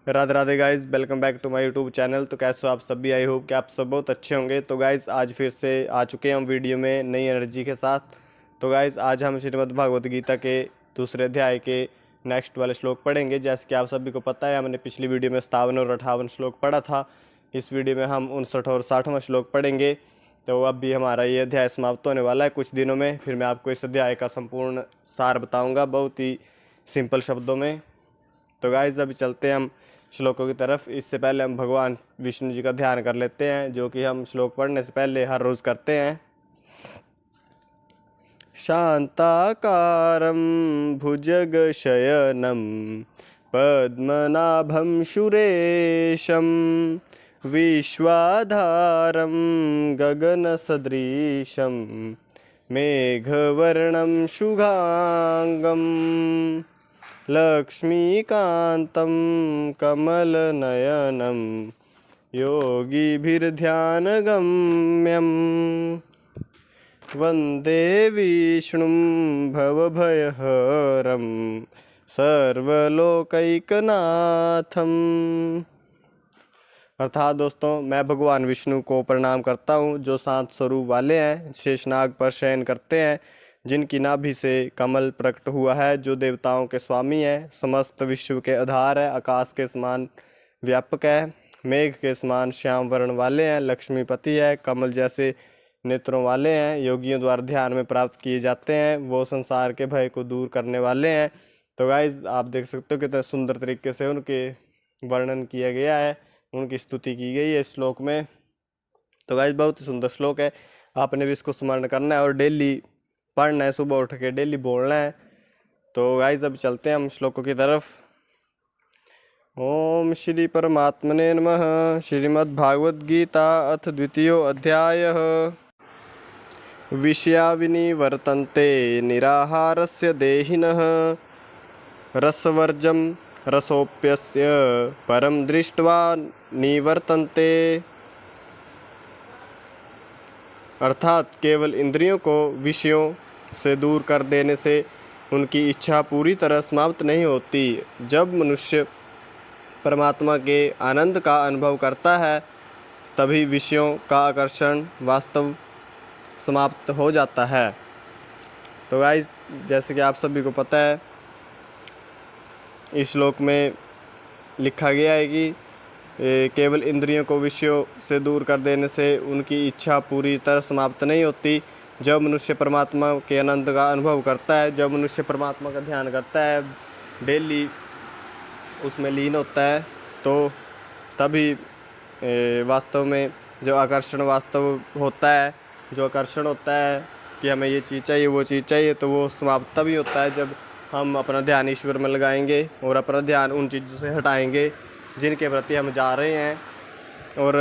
Radhe Radhe guys, welcome back to my YouTube channel. तो कैसे हो आप सभी? आई होप कि आप सब बहुत अच्छे होंगे। तो गाइस आज फिर से आ चुके हैं हम वीडियो में नई एनर्जी के साथ। तो गाइस आज हम श्रीमद् भागवत गीता के दूसरे अध्याय के नेक्स्ट वाले श्लोक पढ़ेंगे। जैसे कि आप सभी को पता है, हमने पिछली वीडियो में 57 और 58 श्लोक पढ़ा था। इस वीडियो में हम 59 और 60वां श्लोक पढ़ेंगे। तो अब भी हमारा ये अध्याय समाप्त होने वाला है कुछ दिनों में। फिर मैं आपको इस अध्याय का संपूर्ण सार बताऊँगा बहुत ही सिंपल शब्दों में। तो गाइस अभी चलते हैं हम श्लोकों की तरफ। इससे पहले हम भगवान विष्णु जी का ध्यान कर लेते हैं, जो कि हम श्लोक पढ़ने से पहले हर रोज़ करते हैं। शांताकारं भुजगशयनं पद्मनाभं सुरेशं विश्वाधारं गगनसदृशं मेघवर्णं शुभांगं लक्ष्मीकान्तं कमलनयनं योगिभिर्ध्यानगम्यं वन्दे विष्णुं भवभयहरं सर्वलोकैकनाथम्। अर्थात दोस्तों, मैं भगवान विष्णु को प्रणाम करता हूँ, जो शांत स्वरूप वाले हैं, शेषनाग पर शयन करते हैं, जिनकी नाभि से कमल प्रकट हुआ है, जो देवताओं के स्वामी हैं, समस्त विश्व के आधार है, आकाश के समान व्यापक है, मेघ के समान श्याम वर्ण वाले हैं, लक्ष्मीपति है, कमल जैसे नेत्रों वाले हैं, योगियों द्वारा ध्यान में प्राप्त किए जाते हैं, वो संसार के भय को दूर करने वाले हैं। तो गाइज आप देख सकते हो कितने सुंदर तरीके से उनके वर्णन किया गया है, उनकी स्तुति की गई है इस श्लोक में। तो गाइज बहुत ही सुंदर श्लोक है, आपने भी इसको स्मरण करना है और डेली पढ़ना है, सुबह उठ के डेली बोलना है। तो गाइज अब चलते हैं हम श्लोकों की तरफ। ओम श्री परमात्मने नमः। श्रीमद्भागवत गीता अथ द्वितीयो अध्यायः। विषया विनिवर्तन्ते निराहारस्य देहिनः रसवर्जं रसोप्यस्य परम दृष्ट्वा निवर्तन्ते। अर्थात केवल इंद्रियों को विषयों से दूर कर देने से उनकी इच्छा पूरी तरह समाप्त नहीं होती। जब मनुष्य परमात्मा के आनंद का अनुभव करता है, तभी विषयों का आकर्षण वास्तव समाप्त हो जाता है। तो गाइस जैसे कि आप सभी को पता है, इस श्लोक में लिखा गया है कि केवल इंद्रियों को विषयों से दूर कर देने से उनकी इच्छा पूरी तरह समाप्त नहीं होती। जब मनुष्य परमात्मा के आनंद का अनुभव करता है, जब मनुष्य परमात्मा का ध्यान करता है, डेली उसमें लीन होता है, तो तभी वास्तव में जो आकर्षण वास्तव होता है, जो आकर्षण होता है कि हमें ये चीज़ चाहिए, वो चीज़ चाहिए, तो वो समाप्त तभी होता है जब हम अपना ध्यान ईश्वर में लगाएंगे और अपना ध्यान उन चीज़ों से हटाएंगे जिनके प्रति हम जा रहे हैं, और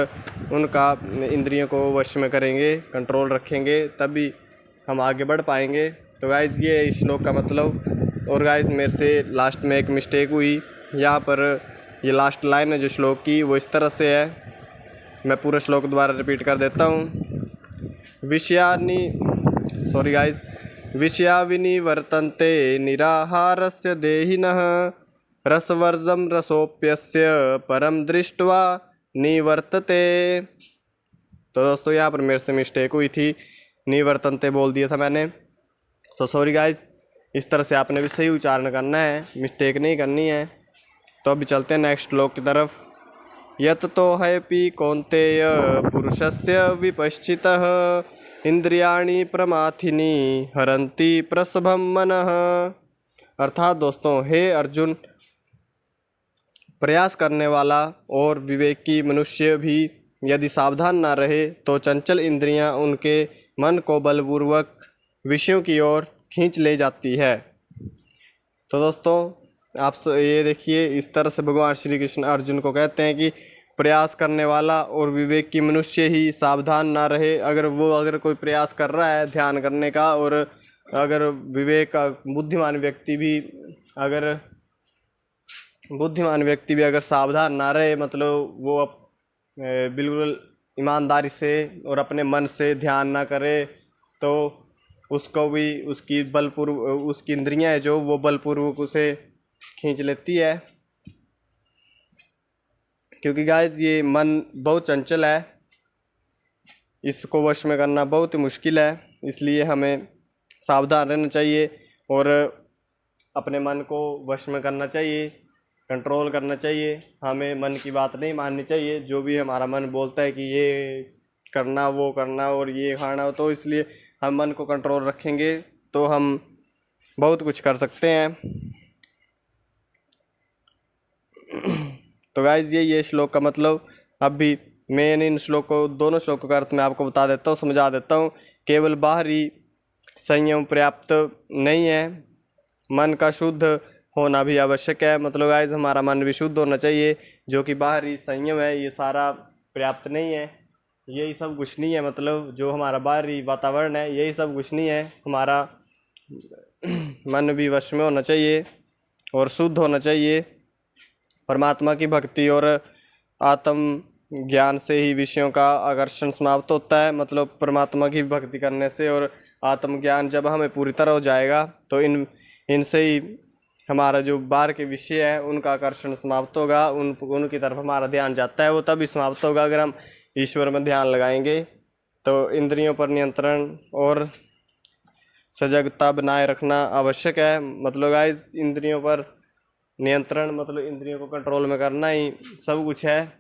उनका इंद्रियों को वश में करेंगे, कंट्रोल रखेंगे, तभी हम आगे बढ़ पाएंगे। तो गाइज़ ये इस श्लोक का मतलब। और गाइज़ मेरे से लास्ट में एक मिस्टेक हुई, यहाँ पर ये लास्ट लाइन है जो श्लोक की, वो इस तरह से है। मैं पूरा श्लोक दोबारा रिपीट कर देता हूँ। Sorry guys. विषया विनिवर्तन्ते निराहारस्य देहिनः रसवर्जं रसोप्यस्य परम दृष्ट्वा निवर्तते। तो दोस्तों यहाँ पर मेरे से मिस्टेक हुई थी, निवर्तन्ते बोल दिया था मैंने, तो सॉरी गाइज़। इस तरह से आपने भी सही उच्चारण करना है, मिस्टेक नहीं करनी है। तो अभी चलते हैं नेक्स्ट श्लोक की तरफ। यत तो हैपि कौन्तेय पुरुषस्य विपश्चितः इंद्रियाणि प्रमाथिनी हरन्ति प्रसभं मनः। अर्थात दोस्तों, हे अर्जुन, प्रयास करने वाला और विवेकी मनुष्य भी यदि सावधान ना रहे तो चंचल इंद्रियां उनके मन को बलपूर्वक विषयों की ओर खींच ले जाती है। तो दोस्तों आप ये देखिए, इस तरह से भगवान श्री कृष्ण अर्जुन को कहते हैं कि प्रयास करने वाला और विवेक की मनुष्य ही सावधान ना रहे। अगर कोई प्रयास कर रहा है ध्यान करने का, और अगर विवेक का बुद्धिमान व्यक्ति भी अगर सावधान ना रहे, मतलब वो बिल्कुल ईमानदारी से और अपने मन से ध्यान ना करे, तो उसको भी उसकी इंद्रियां है जो वो बलपूर्वक उसे खींच लेती है। क्योंकि गाइस ये मन बहुत चंचल है, इसको वश में करना बहुत ही मुश्किल है। इसलिए हमें सावधान रहना चाहिए और अपने मन को वश में करना चाहिए, कंट्रोल करना चाहिए। हमें मन की बात नहीं माननी चाहिए। जो भी हमारा मन बोलता है कि ये करना, वो करना और ये खाना, तो इसलिए हम मन को कंट्रोल रखेंगे तो हम बहुत कुछ कर सकते हैं। तो गाइज ये श्लोक का मतलब अब भी मैं इन श्लोक को, दोनों श्लोकों का अर्थ मैं आपको बता देता हूँ, समझा देता हूँ। केवल बाहरी संयम पर्याप्त नहीं है, मन का शुद्ध होना भी आवश्यक है। मतलब गाइज हमारा मन भी शुद्ध होना चाहिए। जो कि बाहरी संयम है ये सारा पर्याप्त नहीं है, यही सब कुछ नहीं है। मतलब जो हमारा बाहरी वातावरण है यही सब कुछ नहीं है, हमारा मन भी वश में होना चाहिए और शुद्ध होना चाहिए। परमात्मा की भक्ति और आत्म ज्ञान से ही विषयों का आकर्षण समाप्त होता है। मतलब परमात्मा की भक्ति करने से और आत्मज्ञान जब हमें पूरी तरह हो जाएगा तो इनसे ही हमारा जो बाहर के विषय है उनका आकर्षण समाप्त होगा, उनकी तरफ हमारा ध्यान जाता है, वो तभी समाप्त होगा अगर हम ईश्वर में ध्यान लगाएंगे। तो इंद्रियों पर नियंत्रण और सजगता बनाए रखना आवश्यक है। मतलब गाइस इंद्रियों पर नियंत्रण, मतलब इंद्रियों को कंट्रोल में करना ही सब कुछ है,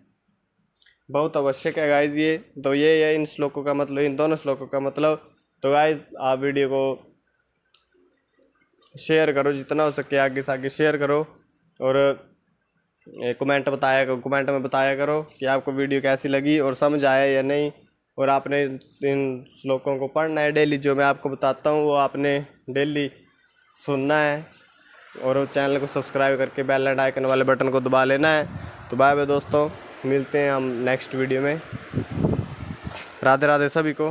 बहुत आवश्यक है गाइज ये। तो ये है इन श्लोकों का मतलब, इन दोनों श्लोकों का मतलब। तो गाइज आप वीडियो को शेयर करो, जितना हो सके आगे से आगे शेयर करो और कमेंट में बताया करो कि आपको वीडियो कैसी लगी और समझ आया या नहीं। और आपने इन श्लोकों को पढ़ना है डेली, जो मैं आपको बताता हूँ वो आपने डेली सुनना है और चैनल को सब्सक्राइब करके बेल आइकन वाले बटन को दबा लेना है। तो बाय बाय दोस्तों, मिलते हैं हम नेक्स्ट वीडियो में। राधे राधे सभी को।